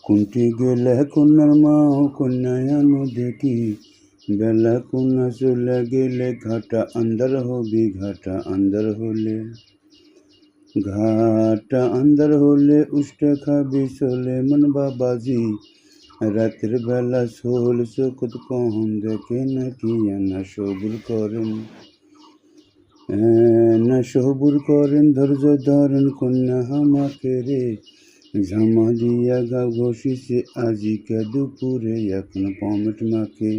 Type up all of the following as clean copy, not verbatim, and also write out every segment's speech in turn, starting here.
কুন্টি গেলে কন্যার মাও কন্যায়ানো দেখি, বেলা কন্যা চলে গেলে ঘাটা আন্দার হবি, ঘাটা আন্দার হলে, ঘাটা আন্দার হলে উষ্টে খাবি চলে মন বাবাজি। রাতের বেলা সোল চোখত কম দেখে নাকি না সবুর করেন, না সবুর করেন ধৈর্য ধরেন কন্যা আমাকে রে। ঝামা দিয়া গা ঘষিছে আজিকে দুপুরে, এখন পমেট মাখে,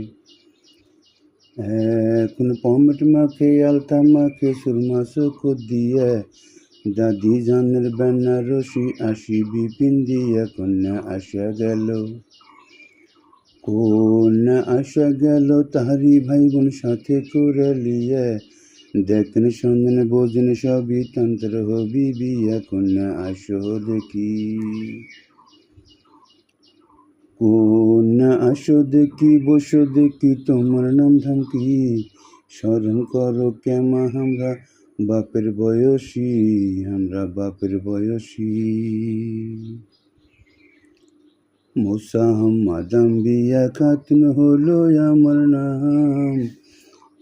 এখন পমেট মাখে আলতা মাখে সুরমা চোখ দিয়ে। দাদি জানের বেনারসি আসিবি পিন্দিয়া, কন্যা আসা গেল, কন্যা আসা গেল তাহারি ভাই বোন সাথে করে লিয়ে। দেখেন সন্দেন বোঝেন সবই তন্ত্র হবি বিয়া, কন্যা আসো দেখি, কন্যা আসো দেখি বসো দেখি তোমার নাম ধাম কি। স্মরণ করো কেমা আমরা বাপের বয়সী, আমরা বাপের বয়সী। মোসাম্মদাম বিয়া খাতুন হলো আমার নাম,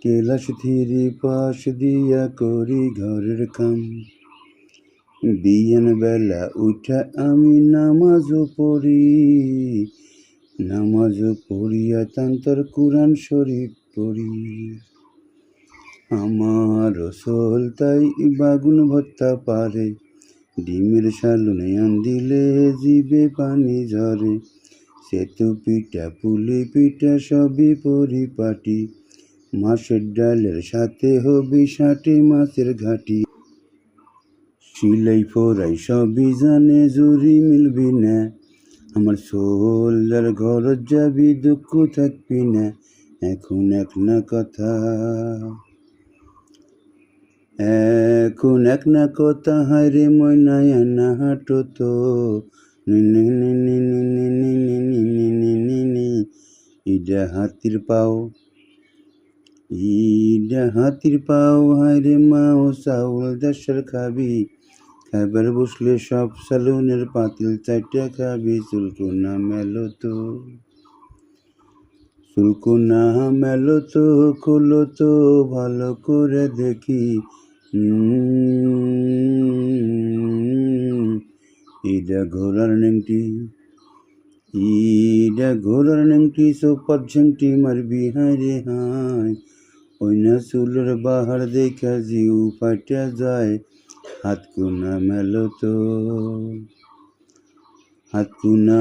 কেলাস থিরি পাশ দিয়া করি ঘরের কাম। বিয়ান বেলা উঠা আমি নামাজও পড়ি, নামাজও পড়িয়া তান্তর কুরআন শরীফ পড়ি। আমার রসল তাই বাগুন ভর্তা পারে, ডিমের সালুনে আন দিলে জিবে পানি ঝরে। সেতু পিঠা পুলি পিঠা সবই পরিপাটি, মাছের ডালের সাথে হবি 60 মাছের ঘাটি। সিলাই ফোরাই সবই জানে জুরি মিলবি না, আমার সোলদার ঘর যাবি দুঃখ থাকবি না। এখন এক না কথা, এখন এক না কথা হায় রে ময়নায় না হাঁটো তো। ইডা হাতির পাও, ইডা হাতির পাও হায় রে মাও চাউল দেশের খাবি। খাবার বসলে সব সালুনের পাতিল চারটা খাবি। চুলকোনা মেলো তো, চুলকোনা মেলো তো খোলো তো ভালো করে দেখি। ইডা ঘোড়ার নেংটি, ইডা ঘোড়ার নেংটি সোপার ঝেংটি মারবি হায় রে হায়। ওই না চুলের বাহার দেখা জিউ ফাটা যায়। হাত কোনা মেলো তো, হাত কোনা